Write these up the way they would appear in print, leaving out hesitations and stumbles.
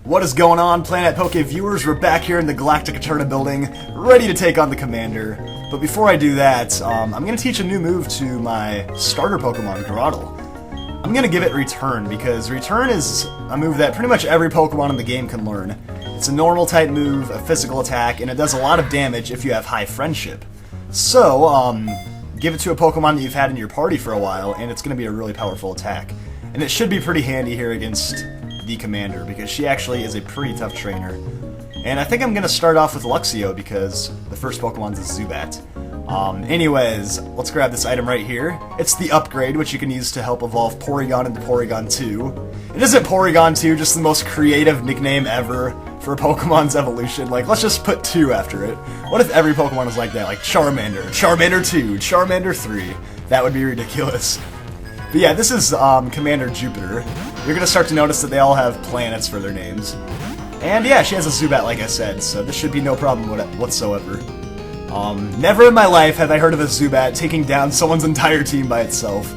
What is going on, Planet Poke viewers? We're back here in the Galactic Eterna building, ready to take on the Commander. But before I do that, I'm going to teach a new move to my starter Pokemon, Grotle. I'm going to give it Return, because Return is a move that pretty much every Pokemon in the game can learn. It's a normal type move, a physical attack, and it does a lot of damage if you have high friendship. So, give it to a Pokemon that you've had in your party for a while, and it's going to be a really powerful attack. And it should be pretty handy here against the Commander, because she actually is a pretty tough trainer. And I think I'm going to start off with Luxio, because the first Pokemon's a Zubat. Anyways, let's grab this item right here. It's the upgrade, which you can use to help evolve Porygon into Porygon 2. It isn't Porygon 2, just the most creative nickname ever for Pokemon's evolution. Like, let's just put 2 after it. What if every Pokemon was like that? Like Charmander, Charmander 2, Charmander 3. That would be ridiculous. But yeah, this is Commander Jupiter. You're going to start to notice that they all have planets for their names. And yeah, she has a Zubat, like I said, so this should be no problem whatsoever. Never in my life have I heard of a Zubat taking down someone's entire team by itself.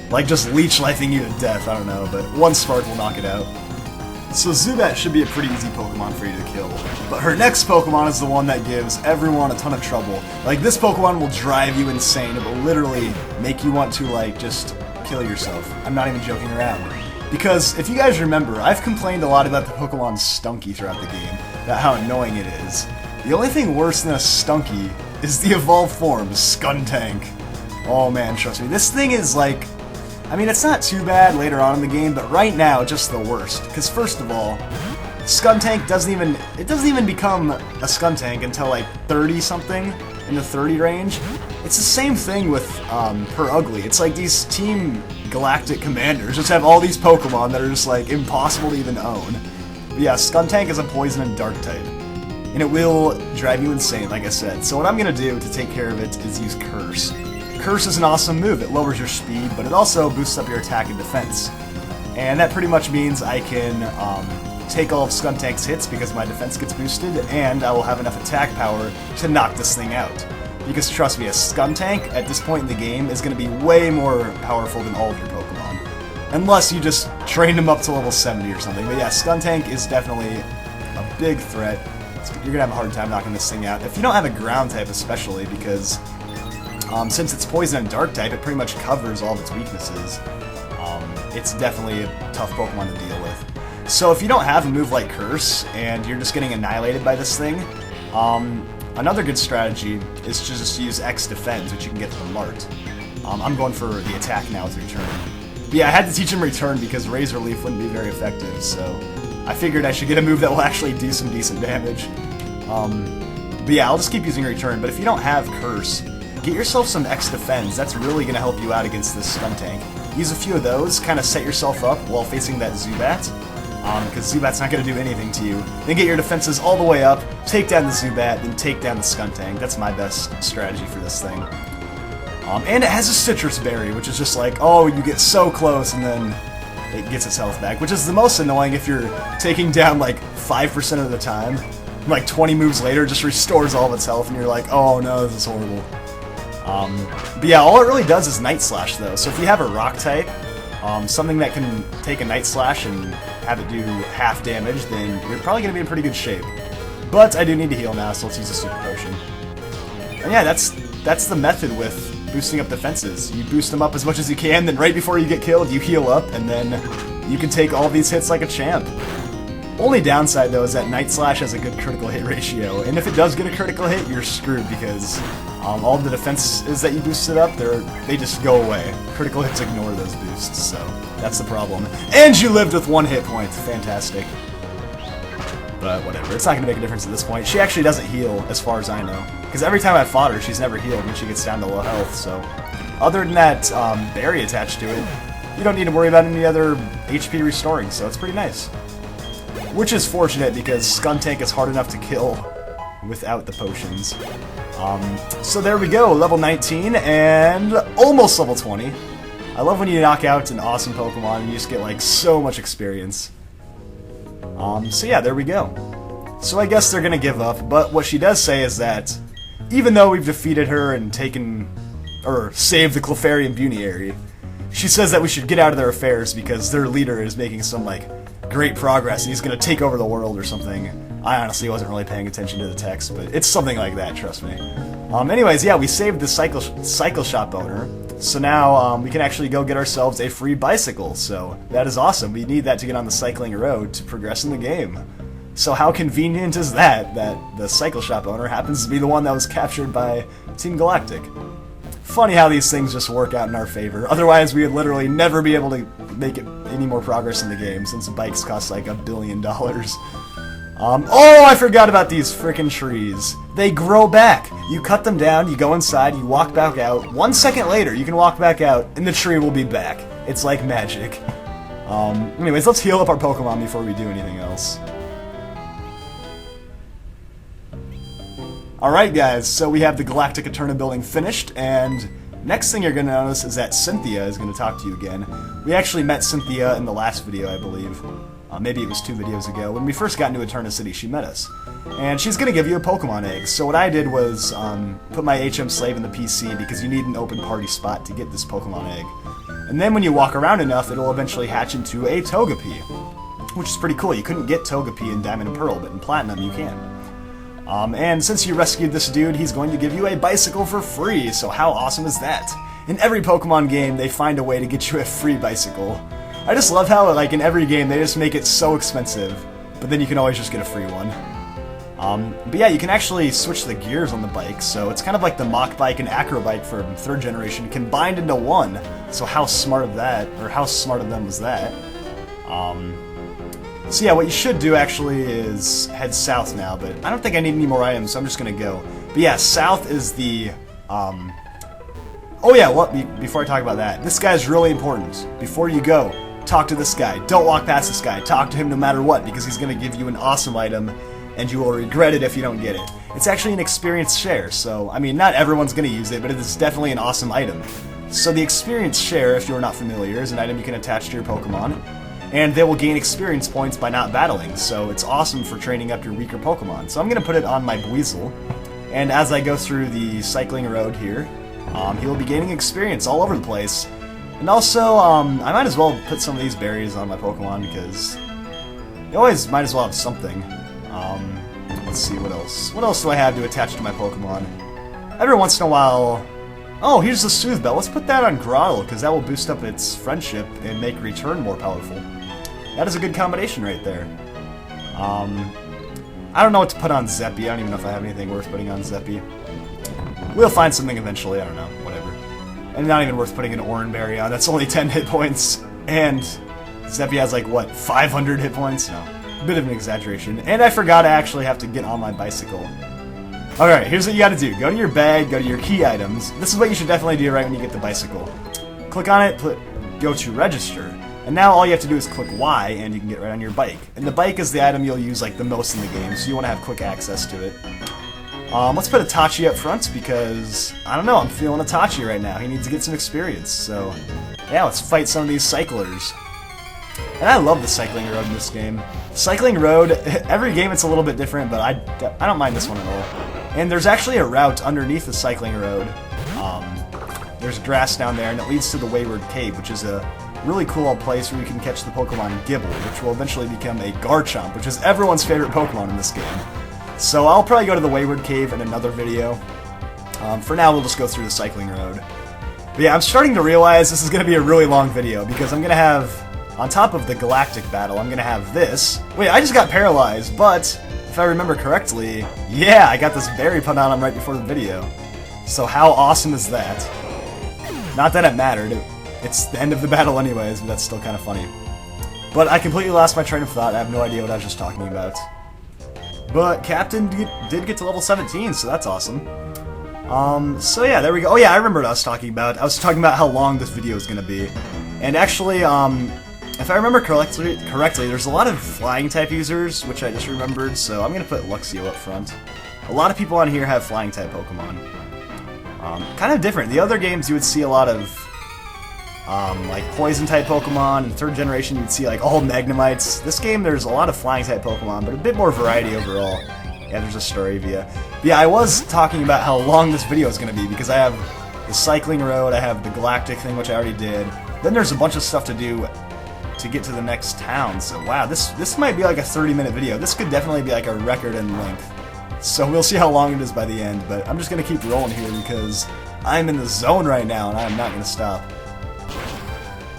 Like just leech-lifing you to death, I don't know, but one spark will knock it out. So Zubat should be a pretty easy Pokemon for you to kill. But her next Pokemon is the one that gives everyone a ton of trouble. Like, this Pokemon will drive you insane. It will literally make you want to, like, just kill yourself. I'm not even joking around. Because, if you guys remember, I've complained a lot about the Pokemon Stunky throughout the game, about how annoying it is. The only thing worse than a Stunky is the evolved form, Skuntank. Oh man, trust me, this thing is like... I mean, it's not too bad later on in the game, but right now, just the worst. Because first of all, Skuntank doesn't even become a Skuntank until like 30-something, in the 30 range. It's the same thing with her Ugly. It's like these Team Galactic commanders just have all these Pokemon that are just like impossible to even own. But yeah, Skuntank is a poison and dark type. And it will drive you insane, like I said. So what I'm going to do to take care of it is use Curse. Curse is an awesome move. It lowers your speed, but it also boosts up your attack and defense. And that pretty much means I can take all of Skuntank's hits because my defense gets boosted, and I will have enough attack power to knock this thing out. Because trust me, a Skuntank at this point in the game is going to be way more powerful than all of your Pokemon. Unless you just train them up to level 70 or something. But yeah, Skuntank is definitely a big threat. You're going to have a hard time knocking this thing out. If you don't have a ground type especially, because since it's poison and dark type, it pretty much covers all of its weaknesses. It's definitely a tough Pokemon to deal with. So if you don't have a move like Curse, and you're just getting annihilated by this thing, another good strategy is to just use X Defense, which you can get from Mart. I'm going for the attack now with Return. But yeah, I had to teach him Return because Razor Leaf wouldn't be very effective, so I figured I should get a move that will actually do some decent damage. But yeah, I'll just keep using Return, but if you don't have Curse, get yourself some X Defense. That's really going to help you out against this Skuntank. Use a few of those, kind of set yourself up while facing that Zubat, because Zubat's not going to do anything to you. Then get your defenses all the way up, take down the Zubat, then take down the Skuntank. That's my best strategy for this thing. And it has a Citrus Berry, which is just like, oh, you get so close, and then it gets its health back, which is the most annoying if you're taking down like 5% of the time. Like 20 moves later, it just restores all of its health, and you're like, oh no, this is horrible. But yeah, all it really does is Night Slash, though. So if you have a Rock type, something that can take a Night Slash and have it do half damage, then you're probably going to be in pretty good shape. But I do need to heal now, so let's use a Super Potion. And yeah, that's the method with boosting up defenses. You boost them up as much as you can, then right before you get killed, you heal up, and then you can take all these hits like a champ. Only downside, though, is that Night Slash has a good critical hit ratio, and if it does get a critical hit, you're screwed because all the defenses that you boosted up, they just go away. Critical hits ignore those boosts, so that's the problem. And you lived with 1 hit point. Fantastic. But whatever, it's not going to make a difference at this point. She actually doesn't heal, as far as I know, because every time I've fought her, she's never healed when she gets down to low health, so other than that berry attached to it, you don't need to worry about any other HP restoring, so it's pretty nice. Which is fortunate because Skuntank is hard enough to kill without the potions. So there we go, level 19 and almost level 20. I love when you knock out an awesome Pokemon and you just get like so much experience. So yeah, there we go. So I guess they're gonna give up, but what she does say is that even though we've defeated her and saved the Clefairy and Buneary, she says that we should get out of their affairs because their leader is making some like great progress and he's gonna take over the world or something. I honestly wasn't really paying attention to the text, but it's something like that, trust me. Anyways, yeah, we saved the cycle shop owner, so now we can actually go get ourselves a free bicycle, so that is awesome. We need that to get on the cycling road to progress in the game. So how convenient is that the cycle shop owner happens to be the one that was captured by Team Galactic. Funny how these things just work out in our favor. Otherwise, we would literally never be able to make any more progress in the game, since bikes cost like $1 billion. Oh, I forgot about these frickin' trees. They grow back. You cut them down, you go inside, you walk back out. 1 second later, you can walk back out, and the tree will be back. It's like magic. Anyways, let's heal up our Pokemon before we do anything else. Alright guys, so we have the Galactic Eterna building finished, and next thing you're going to notice is that Cynthia is going to talk to you again. We actually met Cynthia in the last video, I believe. Maybe it was 2 videos ago. When we first got into Eterna City, she met us. And she's going to give you a Pokemon egg. So what I did was put my HM Slave in the PC because you need an open party spot to get this Pokemon egg. And then when you walk around enough, it'll eventually hatch into a Togepi, which is pretty cool. You couldn't get Togepi in Diamond and Pearl, but in Platinum you can. And since you rescued this dude, he's going to give you a bicycle for free, so how awesome is that? In every Pokemon game, they find a way to get you a free bicycle. I just love how, like, in every game, they just make it so expensive, but then you can always just get a free one. But yeah, you can actually switch the gears on the bike, so it's kind of like the Mach Bike and Acro Bike from 3rd generation combined into one. So how smart of that, or how smart of them was that? So yeah, what you should do actually is head south now, but I don't think I need any more items, so I'm just gonna go. But yeah, south is the, oh yeah, before I talk about that, this guy's really important. Before you go, talk to this guy. Don't walk past this guy. Talk to him no matter what, because he's gonna give you an awesome item, and you will regret it if you don't get it. It's actually an experience share, so, I mean, not everyone's gonna use it, but it is definitely an awesome item. So the experience share, if you're not familiar, is an item you can attach to your Pokemon, and they will gain experience points by not battling, so it's awesome for training up your weaker Pokemon. So I'm going to put it on my Buizel, and as I go through the cycling road here, he will be gaining experience all over the place. And also, I might as well put some of these berries on my Pokemon, because you always might as well have something. Let's see, what else? What else do I have to attach to my Pokemon? Every once in a while... Oh, here's the Soothe Bell. Let's put that on Grotle, because that will boost up its friendship and make Return more powerful. That is a good combination right there. I don't know what to put on Zeppy. I don't even know if I have anything worth putting on Zeppy. We'll find something eventually. I don't know. Whatever. And not even worth putting an Oranberry on. That's only 10 hit points. And Zeppy has like, what, 500 hit points? No. A bit of an exaggeration. And I forgot I actually have to get on my bicycle. Alright, here's what you gotta do. Go to your bag, go to your key items. This is what you should definitely do right when you get the bicycle. Click on it, go to register. And now all you have to do is click Y and you can get right on your bike. And the bike is the item you'll use like the most in the game, so you want to have quick access to it. Let's put Itachi up front because, I don't know, I'm feeling Itachi right now. He needs to get some experience, so yeah, let's fight some of these cyclers. And I love the cycling road in this game. Cycling road, every game it's a little bit different, but I don't mind this one at all. And there's actually a route underneath the cycling road. There's grass down there, and it leads to the Wayward Cave, which is a really cool place where you can catch the Pokemon Gibble, which will eventually become a Garchomp, which is everyone's favorite Pokemon in this game. So I'll probably go to the Wayward Cave in another video. For now, we'll just go through the cycling road. But yeah, I'm starting to realize this is going to be a really long video, because I'm going to have, on top of the Galactic battle, I'm going to have this. Wait, I just got paralyzed, but if I remember correctly, yeah, I got this berry put on him right before the video. So how awesome is that? Not that it mattered. It's the end of the battle anyways, but that's still kind of funny. But I completely lost my train of thought. I have no idea what I was just talking about. But Captain did get to level 17, so that's awesome. So yeah, there we go. Oh yeah, I remember what I was talking about. I was talking about how long this video is going to be. And actually, if I remember correctly, there's a lot of flying type users, which I just remembered, so I'm going to put Luxio up front. A lot of people on here have flying type Pokemon. Kind of different. The other games you would see a lot of like poison type Pokemon. In 3rd generation you would see like all Magnemites. This game there's a lot of flying type Pokemon, but a bit more variety overall. Yeah, there's a Staravia. But yeah, I was talking about how long this video is going to be because I have the cycling road, I have the Galactic thing, which I already did. Then there's a bunch of stuff to do to get to the next town. So wow, this might be like a 30-minute video. This could definitely be like a record in length. So we'll see how long it is by the end, but I'm just gonna keep rolling here because I'm in the zone right now and I'm not gonna stop.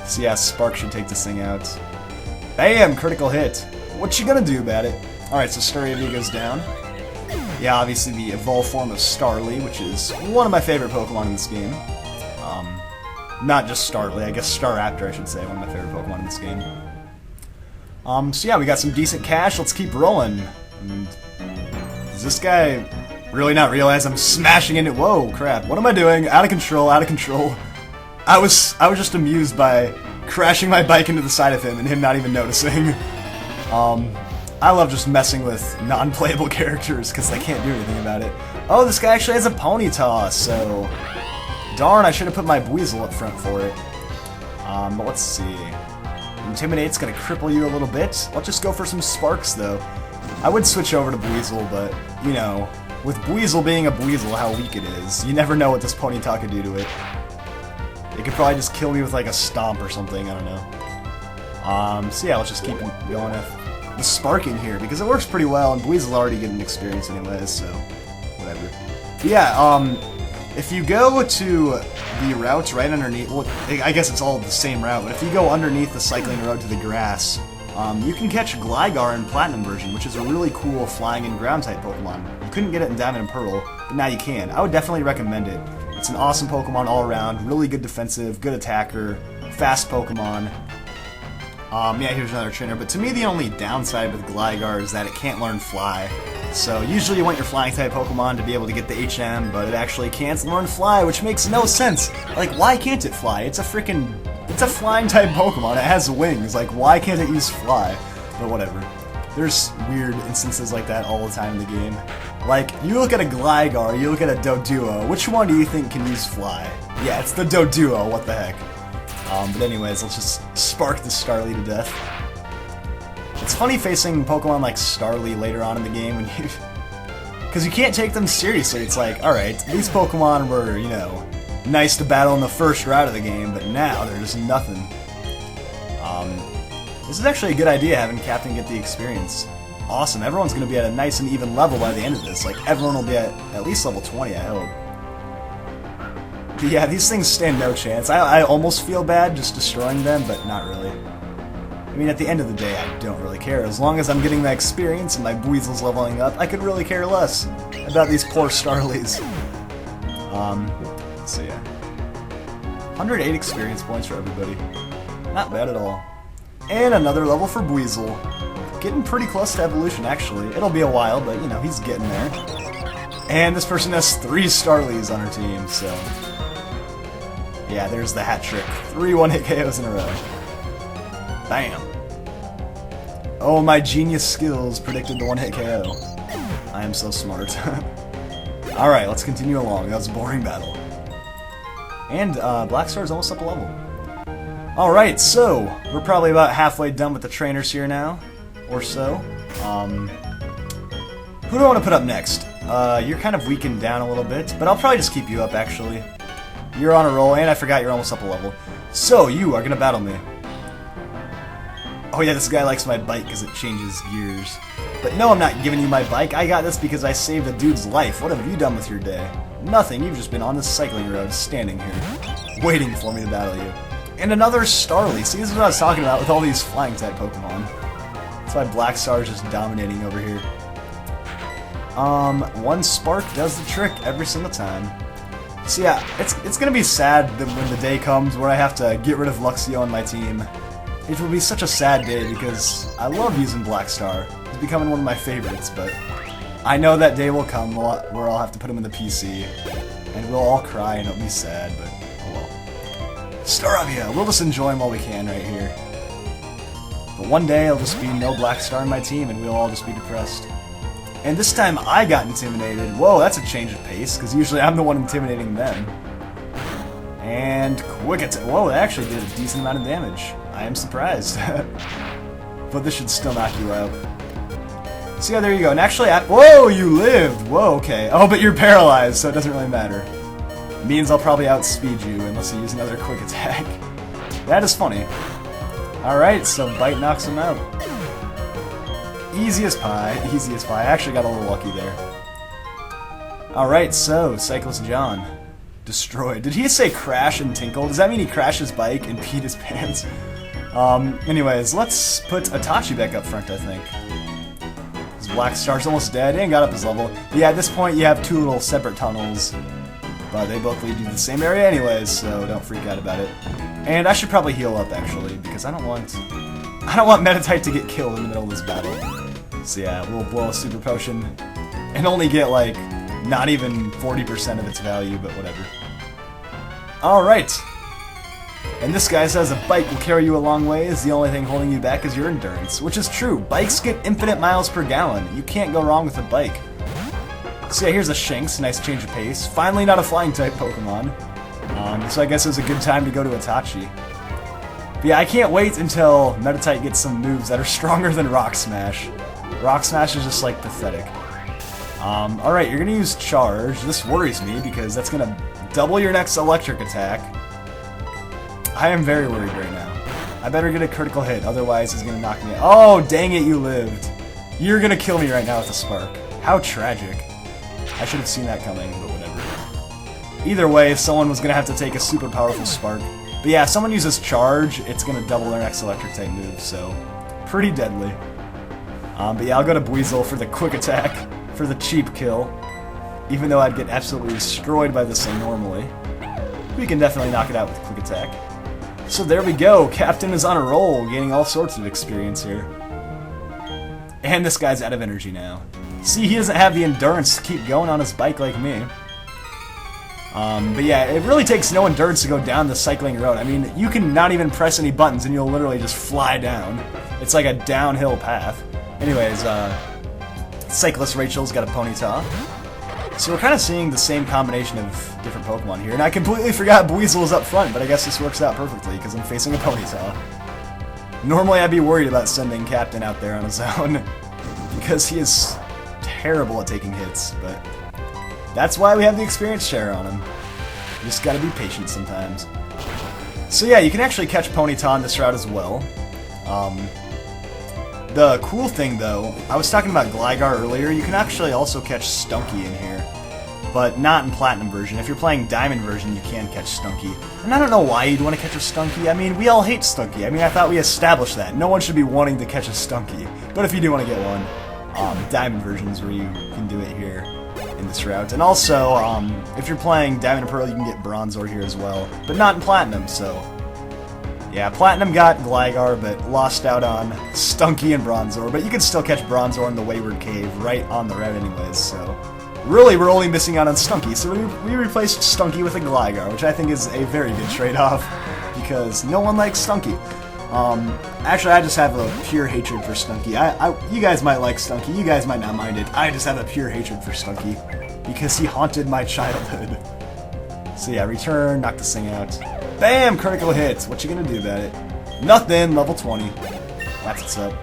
So yeah, Spark should take this thing out. Bam! Critical hit. What you gonna do about it? Alright, so Staravia goes down. Yeah, obviously the evolved form of Starly, which is one of my favorite Pokemon in this game. Not just Starly, I guess Staraptor I should say, one of my favorite Pokemon in this game. So yeah, we got some decent cash, let's keep rolling. And does this guy really not realize I'm smashing into— whoa, crap, what am I doing? Out of control, out of control. I was just amused by crashing my bike into the side of him and him not even noticing. I love just messing with non-playable characters because they can't do anything about it. Oh, this guy actually has a Ponyta, so darn, I should have put my Buizel up front for it. But let's see. Intimidate's gonna cripple you a little bit. Let's just go for some Sparks, though. I would switch over to Buizel, but, you know, with Buizel being a Buizel, how weak it is, you never know what this Ponyta could do to it. It could probably just kill me with, like, a Stomp or something, I don't know. So yeah, let's just keep going with the Sparking here, because it works pretty well, and Buizel already getting experience anyways, so whatever. But yeah, if you go to the routes right underneath— well, I guess it's all the same route, but if you go underneath the cycling road to the grass, you can catch Gligar in Platinum version, which is a really cool flying and ground-type Pokemon. You couldn't get it in Diamond and Pearl, but now you can. I would definitely recommend it. It's an awesome Pokemon all around, really good defensive, good attacker, fast Pokemon. Yeah, here's another trainer, but to me the only downside with Gligar is that it can't learn Fly. So usually you want your Flying-type Pokemon to be able to get the HM, but it actually can't learn Fly, which makes no sense. Like, why can't it fly? It's a Flying-type Pokemon, it has wings, like, why can't it use Fly? But whatever. There's weird instances like that all the time in the game. Like, you look at a Gligar, you look at a Doduo, which one do you think can use Fly? Yeah, it's the Doduo, what the heck. But anyways, let's just Spark the Starly to death. It's funny facing Pokemon like Starly later on in the game when you— because you can't take them seriously. It's like, alright, these Pokemon were, you know, nice to battle in the first route of the game, but now they're just nothing. This is actually a good idea, having Captain get the experience. Awesome, everyone's going to be at a nice and even level by the end of this. Like, everyone will be at least level 20, I hope. But yeah, these things stand no chance. I almost feel bad just destroying them, but not really. I mean, at the end of the day, I don't really care. As long as I'm getting that experience and my Buizel's leveling up, I could really care less about these poor Starlies. So yeah. 108 experience points for everybody. Not bad at all. And another level for Buizel. Getting pretty close to evolution, actually. It'll be a while, but, you know, he's getting there. And this person has 3 Starlies on her team, so yeah, there's the hat trick. 3 one-hit KOs in a row. Bam. Oh, my genius skills predicted the one-hit KO. I am so smart. Alright, let's continue along. That was a boring battle. And Black Star's almost up a level. Alright, so we're probably about halfway done with the trainers here now. Or so. Who do I want to put up next? You're kind of weakened down a little bit, but I'll probably just keep you up, actually. You're on a roll, and I forgot you're almost up a level. So, you are gonna battle me. Oh yeah, this guy likes my bike because it changes gears. But no, I'm not giving you my bike. I got this because I saved a dude's life. What have you done with your day? Nothing, you've just been on the cycling road, standing here, waiting for me to battle you. And another Starly. See, this is what I was talking about with all these flying-type Pokemon. That's why Black Star is just dominating over here. One Spark does the trick every single time. So yeah, it's gonna be sad that when the day comes where I have to get rid of Luxio on my team. It will be such a sad day because I love using Black Star. He's becoming one of my favorites, but I know that day will come where I'll have to put him in the PC. And we'll all cry and it'll be sad, but oh well. Staravia! We'll just enjoy him while we can right here. But one day it'll just be no Black Star in my team and we'll all just be depressed. And this time I got intimidated. Whoa, that's a change of pace, because usually I'm the one intimidating them. And quick attack. Whoa, that actually did a decent amount of damage. I am surprised. But this should still knock you out. So yeah, there you go. And actually, whoa, you lived! Whoa, okay. Oh, but you're paralyzed, so it doesn't really matter. It means I'll probably outspeed you unless you use another quick attack. That is funny. Alright, so Bite knocks him out. Easy as pie, easy as pie. I actually got a little lucky there. Alright, so Cyclist John. Destroyed. Did he say crash and tinkle? Does that mean he crashed his bike and peed his pants? Anyways, let's put Itachi back up front, I think. His Black Star's almost dead and got up his level. But yeah, at this point you have two little separate tunnels. But they both lead you to the same area anyways, so don't freak out about it. And I should probably heal up, actually, because I don't want Meditite to get killed in the middle of this battle. So yeah, we'll blow a Super Potion and only get, like, not even 40% of its value, but whatever. Alright. And this guy says a bike will carry you a long ways, the only thing holding you back is your endurance. Which is true, bikes get infinite miles per gallon. You can't go wrong with a bike. So yeah, here's a Shinx, nice change of pace. Finally not a flying type Pokemon. So I guess it was a good time to go to Itachi. But yeah, I can't wait until Meditite gets some moves that are stronger than Rock Smash. Rock Smash is just like pathetic. Alright, you're gonna use Charge. This worries me because that's gonna double your next electric attack. I am very worried right now. I better get a critical hit, otherwise he's gonna knock me out. Oh, dang it, you lived. You're gonna kill me right now with a Spark. How tragic. I should have seen that coming, but whatever. Either way, someone was gonna have to take a super powerful Spark. But yeah, if someone uses Charge, it's gonna double their next electric type move, so pretty deadly. But yeah, I'll go to Buizel for the quick attack, for the cheap kill. Even though I'd get absolutely destroyed by this thing normally. We can definitely knock it out with quick attack. So there we go, Captain is on a roll, gaining all sorts of experience here. And this guy's out of energy now. See, he doesn't have the endurance to keep going on his bike like me. But yeah, it really takes no endurance to go down the cycling road. I mean, you can not even press any buttons and you'll literally just fly down. It's like a downhill path. Anyways, Cyclist Rachel's got a Ponyta. So we're kind of seeing the same combination of different Pokemon here. And I completely forgot Buizel was up front, but I guess this works out perfectly because I'm facing a Ponyta. Normally I'd be worried about sending Captain out there on his own because he is terrible at taking hits, but that's why we have the experience share on him. You just gotta be patient sometimes. So yeah, you can actually catch Ponyta on this route as well. The cool thing though, I was talking about Gligar earlier, you can actually also catch Stunky in here. But not in Platinum version. If you're playing Diamond version, you can catch Stunky. And I don't know why you'd want to catch a Stunky. I mean, we all hate Stunky. I mean, I thought we established that. No one should be wanting to catch a Stunky. But if you do want to get one, Diamond versions where you can do it here in this route. And also, if you're playing Diamond and Pearl, you can get Bronzor here as well. But not in Platinum, so... yeah, Platinum got Gligar, but lost out on Stunky and Bronzor. But you can still catch Bronzor in the Wayward Cave right on the route anyways, so... really, we're only missing out on Stunky, so we replaced Stunky with a Gligar, which I think is a very good trade-off, because no one likes Stunky. Actually, I just have a pure hatred for Stunky. You guys might like Stunky, you guys might not mind it. I just have a pure hatred for Stunky, because he haunted my childhood. So yeah, return, knock this thing out. Bam! Critical hits. What you gonna do about it? Nothing, level 20. That's what's up.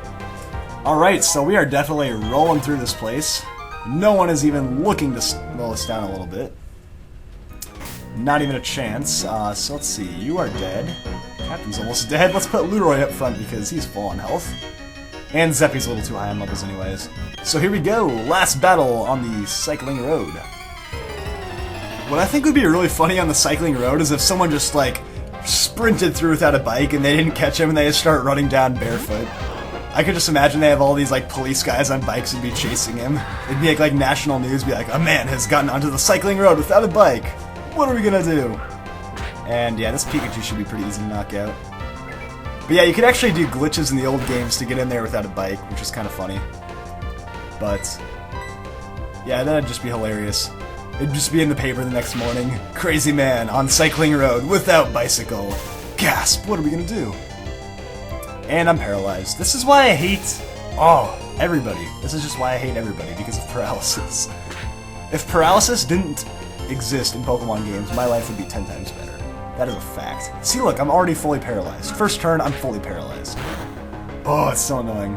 Alright, so we are definitely rolling through this place. No one is even looking to slow us down a little bit. Not even a chance. So let's see. You are dead. Captain's almost dead. Let's put Lueroi up front because he's full on health. And Zeppy's a little too high on levels anyways. So here we go. Last battle on the cycling road. What I think would be really funny on the cycling road is if someone just, like, sprinted through without a bike and they didn't catch him and they just start running down barefoot. I could just imagine they have all these, like, police guys on bikes and be chasing him. It'd be like national news, be like, a man has gotten onto the cycling road without a bike. What are we gonna do? And yeah, this Pikachu should be pretty easy to knock out. But yeah, you could actually do glitches in the old games to get in there without a bike, which is kind of funny. But yeah, that'd just be hilarious. It'd just be in the paper the next morning. Crazy man on cycling road without bicycle. Gasp, what are we gonna do? And I'm paralyzed. This is why I hate... everybody. This is just why I hate everybody, because of paralysis. If paralysis didn't exist in Pokemon games, my life would be 10 times better. That is a fact. See, look, I'm already fully paralyzed. First turn, I'm fully paralyzed. Oh, it's so annoying.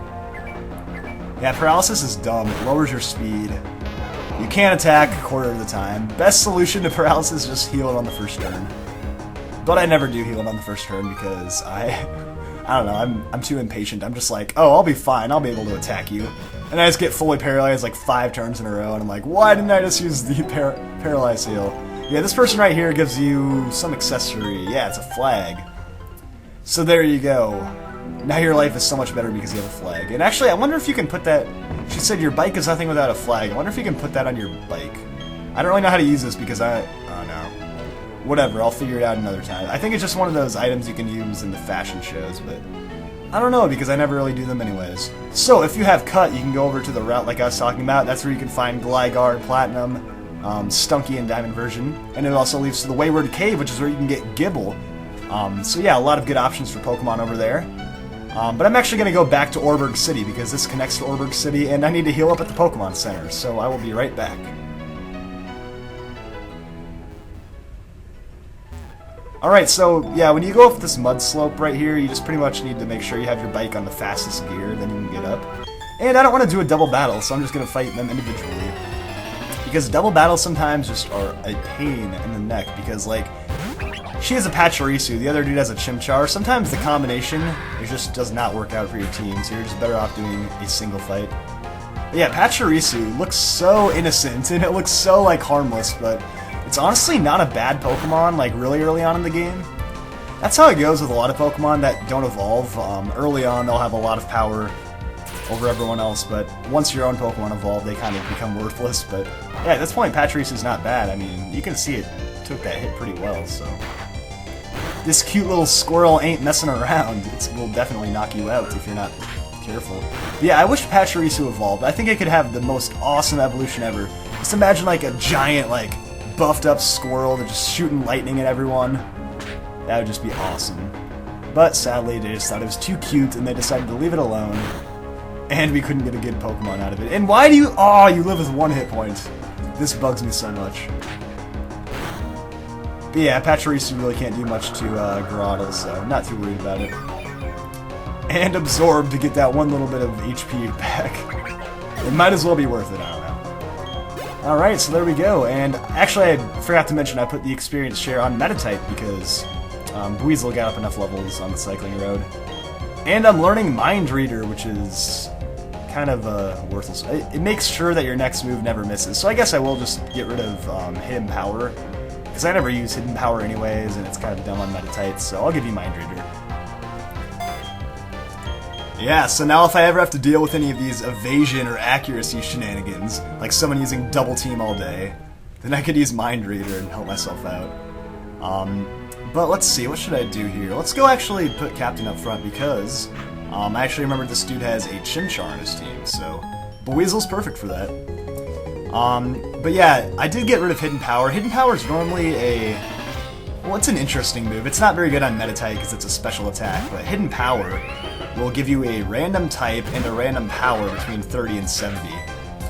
Yeah, paralysis is dumb. It lowers your speed. You can't attack a quarter of the time. Best solution to paralysis is just heal it on the first turn. But I never do heal it on the first turn because I I don't know, I'm too impatient. I'm just like, oh, I'll be fine, I'll be able to attack you. And I just get fully paralyzed like 5 turns in a row, and I'm like, why didn't I just use the paralyze heal? Yeah, this person right here gives you some accessory. Yeah, it's a flag. So there you go. Now your life is so much better because you have a flag. And actually, I wonder if you can put that... She said your bike is nothing without a flag. I wonder if you can put that on your bike. I don't really know how to use this because I don't know. Whatever, I'll figure it out another time. I think it's just one of those items you can use in the fashion shows, but... I don't know, because I never really do them anyways. So, if you have Cut, you can go over to the route like I was talking about. That's where you can find Gligar, Platinum, Stunky, and Diamond version. And it also leads to the Wayward Cave, which is where you can get Gibble. So yeah, a lot of good options for Pokemon over there. But I'm actually going to go back to Orberg City, because this connects to Orberg City, and I need to heal up at the Pokemon Center. So I will be right back. Alright, so yeah, when you go up this mud slope right here, you just pretty much need to make sure you have your bike on the fastest gear, then you can get up. And I don't want to do a double battle, so I'm just going to fight them individually. Because double battles sometimes just are a pain in the neck, because like, she has a Pachirisu, the other dude has a Chimchar. Sometimes the combination, it just does not work out for your team, so you're just better off doing a single fight. But yeah, Pachirisu looks so innocent, and it looks so like harmless, but it's honestly not a bad Pokemon, like, really early on in the game. That's how it goes with a lot of Pokemon that don't evolve. Early on, they'll have a lot of power over everyone else, but once your own Pokemon evolve, they kind of become worthless. But yeah, at this point, Pachirisu's not bad. I mean, you can see it took that hit pretty well, so... This cute little squirrel ain't messing around. It will definitely knock you out if you're not careful. But yeah, I wish Pachirisu evolved. I think it could have the most awesome evolution ever. Just imagine, like, a giant, like, buffed up squirrel that's just shooting lightning at everyone. That would just be awesome. But sadly, they just thought it was too cute and they decided to leave it alone. And we couldn't get a good Pokemon out of it. And why do you... Oh, you live with 1 hit point. This bugs me so much. But yeah, Pachirisu really can't do much to Grotle, so not too worried about it. And Absorb to get that 1 little bit of HP back. It might as well be worth it, I don't know. Alright, so there we go, and actually I forgot to mention I put the experience share on Metatype because Buizel got up enough levels on the cycling road. And I'm learning Mind Reader, which is kind of worthless. It makes sure that your next move never misses, so I guess I will just get rid of Hidden Power, because I never use Hidden Power anyways, and it's kind of dumb on Metatype, so I'll give you Mind Reader. Yeah, so now if I ever have to deal with any of these evasion or accuracy shenanigans, like someone using Double Team all day, then I could use Mind Reader and help myself out. But let's see, what should I do here? Let's go actually put Captain up front because I actually remember this dude has a Chimchar on his team, so Buizel's perfect for that. But yeah, I did get rid of Hidden Power. Hidden Power is normally a... Well, it's an interesting move. It's not very good on Metatype because it's a special attack, but Hidden Power will give you a random type and a random power between 30 and 70.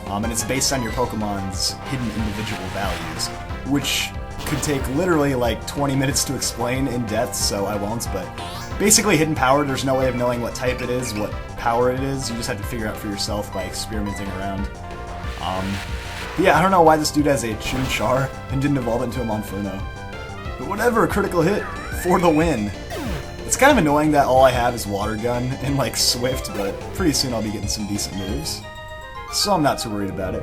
And it's based on your Pokemon's hidden individual values, which could take literally like 20 minutes to explain in depth, so I won't, but basically Hidden Power, there's no way of knowing what type it is, what power it is, you just have to figure out for yourself by experimenting around. Yeah, I don't know why this dude has a Chimchar and didn't evolve into a Monferno. But whatever, a critical hit for the win. It's kind of annoying that all I have is Water Gun and, like, Swift, but pretty soon I'll be getting some decent moves. So I'm not too worried about it.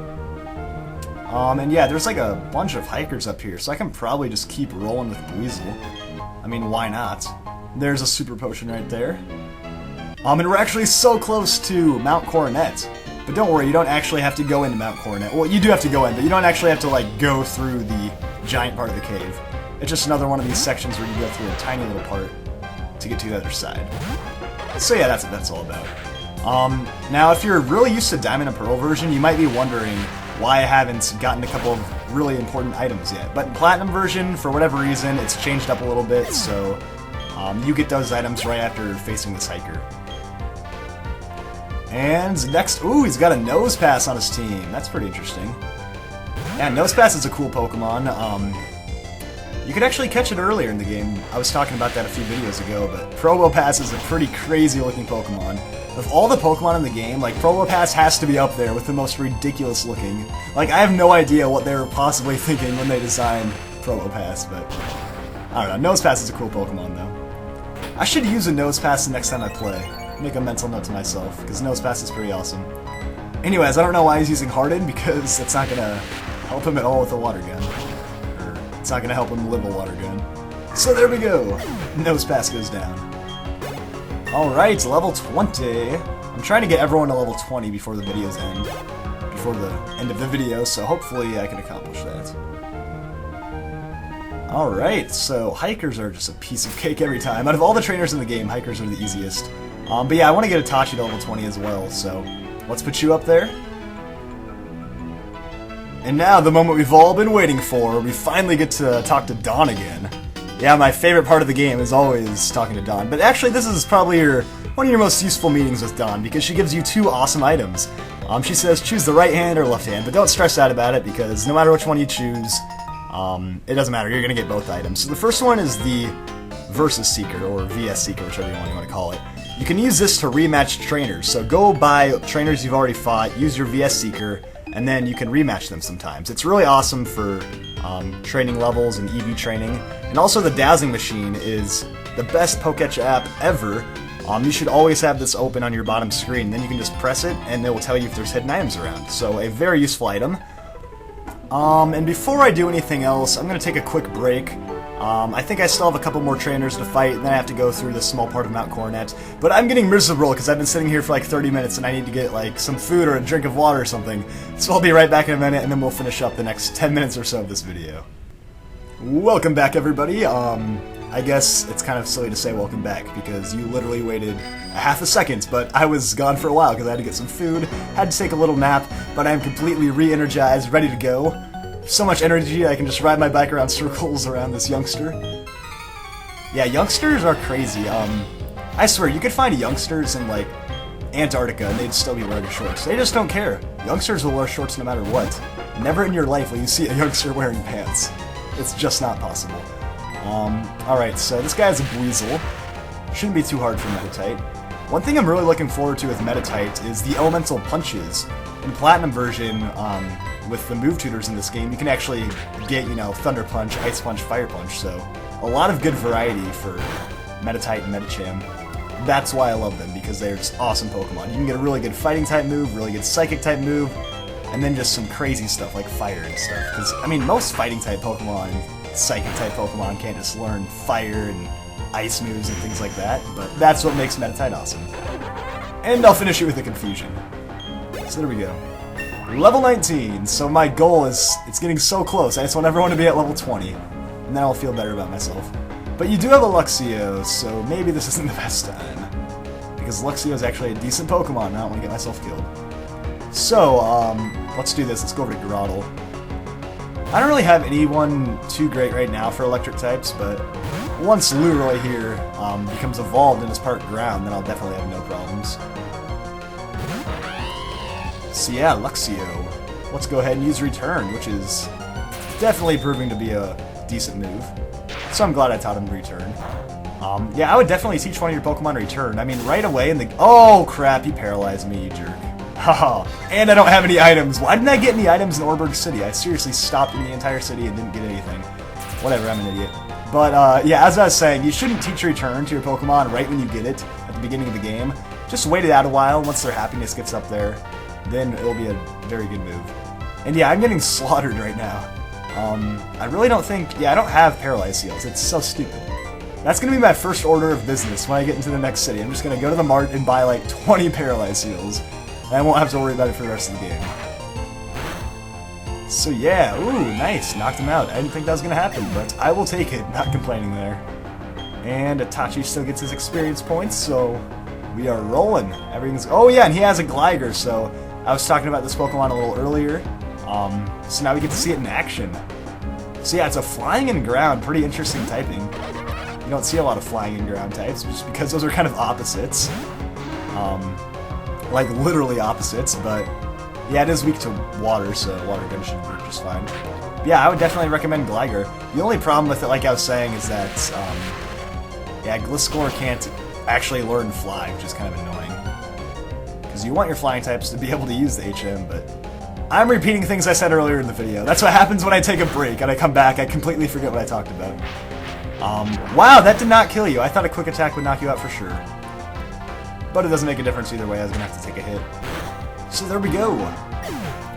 And yeah, there's like a bunch of hikers up here, so I can probably just keep rolling with Buizel. I mean, why not? There's a Super Potion right there. And we're actually so close to Mount Coronet. But don't worry, you don't actually have to go into Mount Coronet. Well, you do have to go in, but you don't actually have to, like, go through the giant part of the cave. It's just another one of these sections where you go through a tiny little part to get to the other side. So yeah, that's what that's all about. Now if you're really used to Diamond and Pearl version, you might be wondering why I haven't gotten a couple of really important items yet. But in Platinum version, for whatever reason, it's changed up a little bit, so you get those items right after facing this hiker. And next, ooh, he's got a Nose Pass on his team. That's pretty interesting. Yeah, Nose Pass is a cool Pokemon. You could actually catch it earlier in the game. I was talking about that a few videos ago, but Probopass is a pretty crazy looking Pokemon. Of all the Pokemon in the game, like, Probopass has to be up there with the most ridiculous looking. Like, I have no idea what they were possibly thinking when they designed Probopass, but I don't know. Nosepass is a cool Pokemon, though. I should use a Nose Pass the next time I play. Make a mental note to myself, because Nose Pass is pretty awesome. Anyways, I don't know why he's using Harden, because it's not gonna help him at all with a water gun. Or, it's not gonna help him live a water gun. So there we go! Nose Pass goes down. Alright, level 20. I'm trying to get everyone to level 20 before the videos end. Before the end of the video, so hopefully I can accomplish that. Alright, so hikers are just a piece of cake every time. Out of all the trainers in the game, hikers are the easiest. But yeah, I want to get Itachi to level 20 as well, so let's put you up there. And now, the moment we've all been waiting for, we finally get to talk to Dawn again. Yeah, my favorite part of the game is always talking to Dawn, but actually this is probably one of your most useful meetings with Dawn, because she gives you two awesome items. She says choose the right hand or left hand, but don't stress out about it, because no matter which one you choose, it doesn't matter, you're going to get both items. So the first one is the Versus Seeker, or VS Seeker, whichever one you want to call it. You can use this to rematch trainers, so go buy trainers you've already fought, use your VS Seeker, and then you can rematch them sometimes. It's really awesome for training levels and EV training. And also the Dazzling Machine is the best Poketch app ever. You should always have this open on your bottom screen, then you can just press it and it will tell you if there's hidden items around. So a very useful item. And before I do anything else, I'm going to take a quick break. I think I still have a couple more trainers to fight, and then I have to go through this small part of Mount Coronet. But I'm getting miserable because I've been sitting here for like 30 minutes and I need to get like some food or a drink of water or something. So I'll be right back in a minute and then we'll finish up the next 10 minutes or so of this video. Welcome back, everybody. I guess it's kind of silly to say welcome back because you literally waited a half a second, but I was gone for a while because I had to get some food, had to take a little nap, but I'm completely re-energized, ready to go. So much energy, I can just ride my bike around circles around this youngster. Yeah, youngsters are crazy. I swear, you could find youngsters in, like, Antarctica and they'd still be wearing shorts. They just don't care. Youngsters will wear shorts no matter what. Never in your life will you see a youngster wearing pants. It's just not possible. Alright, so this guy's a Buizel. Shouldn't be too hard for Meditite. One thing I'm really looking forward to with Meditite is the elemental punches. In the Platinum version, with the move tutors in this game, you can actually get, you know, Thunder Punch, Ice Punch, Fire Punch, so a lot of good variety for Meditite and Medicham. That's why I love them, because they're just awesome Pokemon. You can get a really good Fighting type move, really good Psychic type move, and then just some crazy stuff like Fire and stuff. Because, I mean, most Fighting type Pokemon and Psychic type Pokemon can't just learn Fire and Ice moves and things like that, but that's what makes Meditite awesome. And I'll finish it with a Confusion. So there we go. Level 19, so my goal is, it's getting so close, I just want everyone to be at level 20, and then I'll feel better about myself. But you do have a Luxio, so maybe this isn't the best time, because Luxio is actually a decent Pokemon, and I don't want to get myself killed. So, let's do this, let's go over to Grotle. I don't really have anyone too great right now for electric types, but once Lueroi here becomes evolved and is part ground, then I'll definitely have no problems. So yeah, Luxio. Let's go ahead and use Return, which is definitely proving to be a decent move. So I'm glad I taught him Return. Yeah, I would definitely teach one of your Pokemon Return. I mean, right away in the... Oh, crap, you paralyzed me, you jerk. Haha, and I don't have any items. Why didn't I get any items in Orberg City? I seriously stopped in the entire city and didn't get anything. Whatever, I'm an idiot. But, yeah, as I was saying, you shouldn't teach Return to your Pokemon right when you get it, at the beginning of the game. Just wait it out a while, once their happiness gets up there. Then it'll be a very good move. And yeah, I'm getting slaughtered right now. I really don't think... Yeah, I don't have Paralyze Seals. It's so stupid. That's going to be my first order of business when I get into the next city. I'm just going to go to the mart and buy like 20 Paralyze Seals. And I won't have to worry about it for the rest of the game. So yeah, ooh, nice. Knocked him out. I didn't think that was going to happen, but I will take it. Not complaining there. And Itachi still gets his experience points, so we are rolling. Everything's... Oh yeah, and he has a Gligar, so... I was talking about this Pokemon a little earlier, so now we get to see it in action. So yeah, it's a Flying and Ground, pretty interesting typing. You don't see a lot of Flying and Ground types, just because those are kind of opposites. Like, literally opposites, but yeah, it is weak to water, so Water Gun should work just fine. But yeah, I would definitely recommend Gligar. The only problem with it, like I was saying, is that, yeah, Gliscor can't actually learn Fly, which is kind of annoying. Because you want your flying types to be able to use the HM, but I'm repeating things I said earlier in the video. That's what happens when I take a break and I come back, I completely forget what I talked about. Wow, that did not kill you. I thought a quick attack would knock you out for sure. But it doesn't make a difference either way. I was going to have to take a hit. So there we go.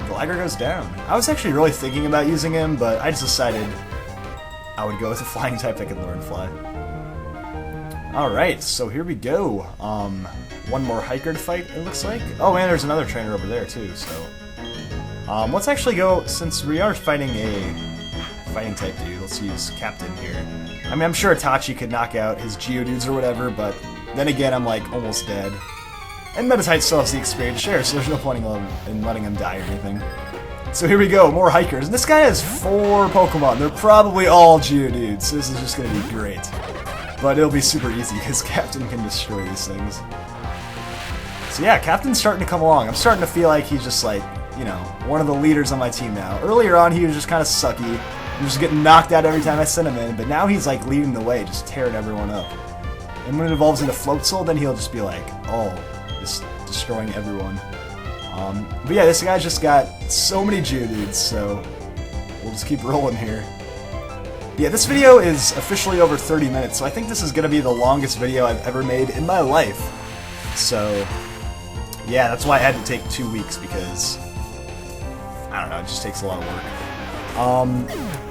Gligar goes down. I was actually really thinking about using him, but I just decided I would go with a flying type that could learn fly. Alright, so here we go. One more hiker to fight, it looks like. Oh, and there's another trainer over there too, so... let's actually go, since we are fighting a fighting type dude, let's use Captain here. I mean, I'm sure Itachi could knock out his Geodudes or whatever, but then again, I'm like almost dead. And Meditite still has the experience share, so there's no point in letting him die or anything. So here we go, more hikers. And this guy has 4 Pokemon. They're probably all Geodudes, so this is just going to be great. But it'll be super easy, because Captain can destroy these things. So yeah, Captain's starting to come along. I'm starting to feel like he's just like, you know, one of the leaders on my team now. Earlier on, he was just kind of sucky. He was getting knocked out every time I sent him in, but now he's like leading the way, just tearing everyone up. And when it evolves into Floatzel, then he'll just be like, oh, just destroying everyone. But yeah, this guy's just got so many Geodudes, so we'll just keep rolling here. Yeah, this video is officially over 30 minutes, so I think this is going to be the longest video I've ever made in my life. So, yeah, that's why I had to take 2 weeks, because, I don't know, it just takes a lot of work.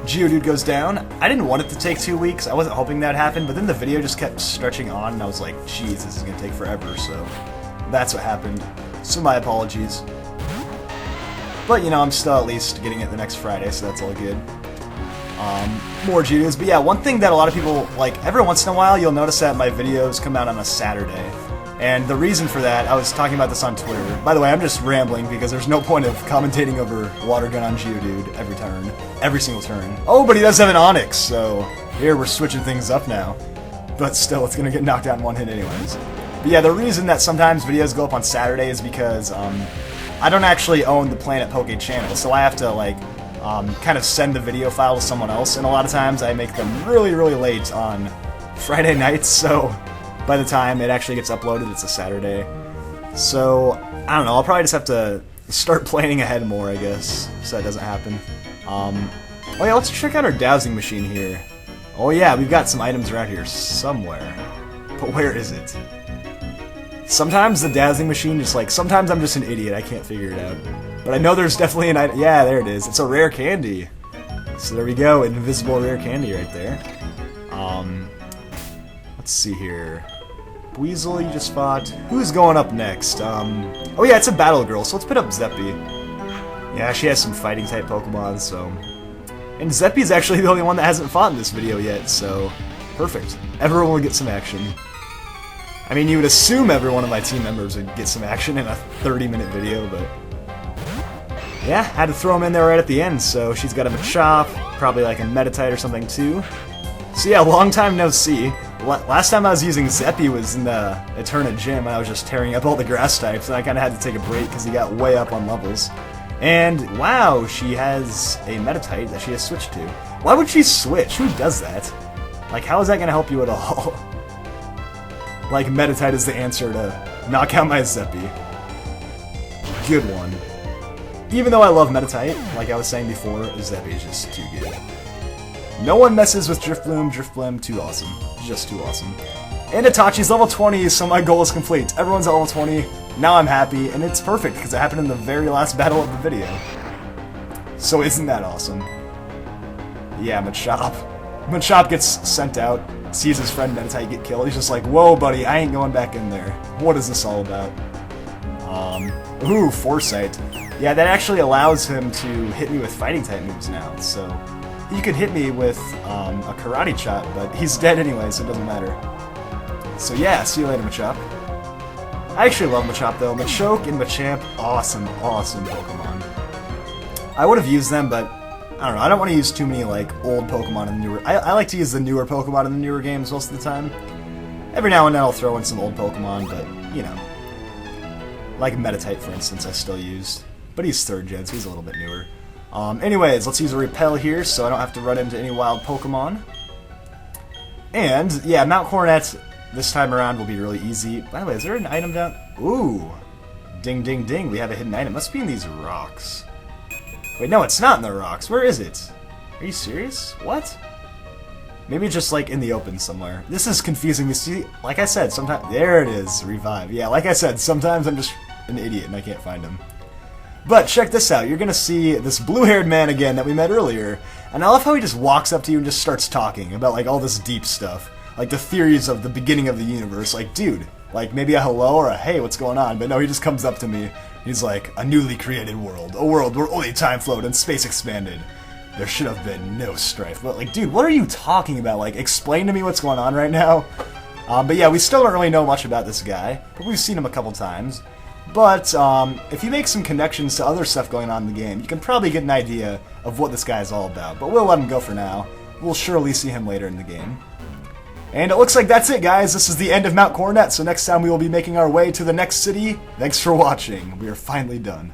Geodude goes down. I didn't want it to take 2 weeks, I wasn't hoping that would happen, but then the video just kept stretching on, and I was like, geez, this is going to take forever, so that's what happened. So my apologies. But, you know, I'm still at least getting it the next Friday, so that's all good. More Geodudes, but yeah, one thing that a lot of people, like, every once in a while, you'll notice that my videos come out on a Saturday. And the reason for that, I was talking about this on Twitter. By the way, I'm just rambling because there's no point of commentating over Water Gun on Geodude every turn. Every single turn. Oh, but he does have an Onix, so here we're switching things up now. But still, it's gonna get knocked out in one hit anyways. But yeah, the reason that sometimes videos go up on Saturday is because, I don't actually own the Planet Poke channel, so I have to, like, kind of send the video file to someone else, and a lot of times I make them really, really late on Friday nights, so by the time it actually gets uploaded, it's a Saturday. So, I don't know, I'll probably just have to start planning ahead more, I guess, so that doesn't happen. Oh yeah, let's check out our dowsing machine here. Oh yeah, we've got some items around here somewhere. But where is it? Sometimes the dowsing machine just like, sometimes I'm just an idiot, I can't figure it out. But I know there's definitely an item. Yeah, there it is. It's a rare candy. So there we go, an invisible rare candy right there. Let's see here. Weasel, you just fought. Who's going up next? Oh yeah, it's a battle girl, so let's put up Zeppy. Yeah, she has some fighting type Pokemon, so. And Zeppy's actually the only one that hasn't fought in this video yet, so perfect. Everyone will get some action. I mean, you would assume every one of my team members would get some action in a 30-minute video, but yeah, had to throw him in there right at the end, so she's got a Machop, probably like a Meditite or something too. So yeah, long time no see. Last time I was using Zeppy was in the Eterna Gym, and I was just tearing up all the grass types, and I kind of had to take a break because he got way up on levels. And wow, she has a Meditite that she has switched to. Why would she switch? Who does that? Like, how is that going to help you at all? Like, Meditite is the answer to knock out my Zeppy. Good one. Even though I love Meditite, like I was saying before, Zeppy is just too good. No one messes with Drifbloom. Drifbloom, too awesome. Just too awesome. And Itachi's level 20, so my goal is complete. Everyone's at level 20. Now I'm happy, and it's perfect, because it happened in the very last battle of the video. So isn't that awesome? Yeah, Machop. Machop gets sent out, sees his friend Meditite get killed. He's just like, whoa, buddy, I ain't going back in there. What is this all about? Ooh, Foresight. Yeah, that actually allows him to hit me with fighting-type moves now, so he could hit me with a Karate Chop, but he's dead anyway, so it doesn't matter. So yeah, see you later, Machop. I actually love Machop, though. Machoke and Machamp, awesome, awesome Pokemon. I would have used them, but I don't know, I don't want to use too many, like, old Pokemon in the newer... I like to use the newer Pokemon in the newer games most of the time. Every now and then I'll throw in some old Pokemon, but, you know. Like Meditite, for instance, I still used. But he's 3rd gen, so he's a little bit newer. Anyways, let's use a Repel here, so I don't have to run into any wild Pokemon. And, yeah, Mount Coronet this time around will be really easy. By the way, is there an item down? Ooh! Ding, ding, ding, we have a hidden item. It must be in these rocks. Wait, no, it's not in the rocks. Where is it? Are you serious? What? Maybe just like in the open somewhere. This is confusing me. See, like I said, sometimes there it is, revive. Yeah, like I said, sometimes I'm just an idiot and I can't find him. But check this out. You're gonna see this blue-haired man again that we met earlier, and I love how he just walks up to you and just starts talking about like all this deep stuff, like the theories of the beginning of the universe. Like, dude, like maybe a hello or a hey, what's going on? But no, he just comes up to me. He's like, a newly created world, a world where only time flowed and space expanded. There should have been no strife. But like, dude, what are you talking about? Like, explain to me what's going on right now. But yeah, we still don't really know much about this guy, but we've seen him a couple times. But if you make some connections to other stuff going on in the game, you can probably get an idea of what this guy is all about. But we'll let him go for now. We'll surely see him later in the game. And it looks like that's it, guys. This is the end of Mount Coronet, so next time we will be making our way to the next city. Thanks for watching. We are finally done.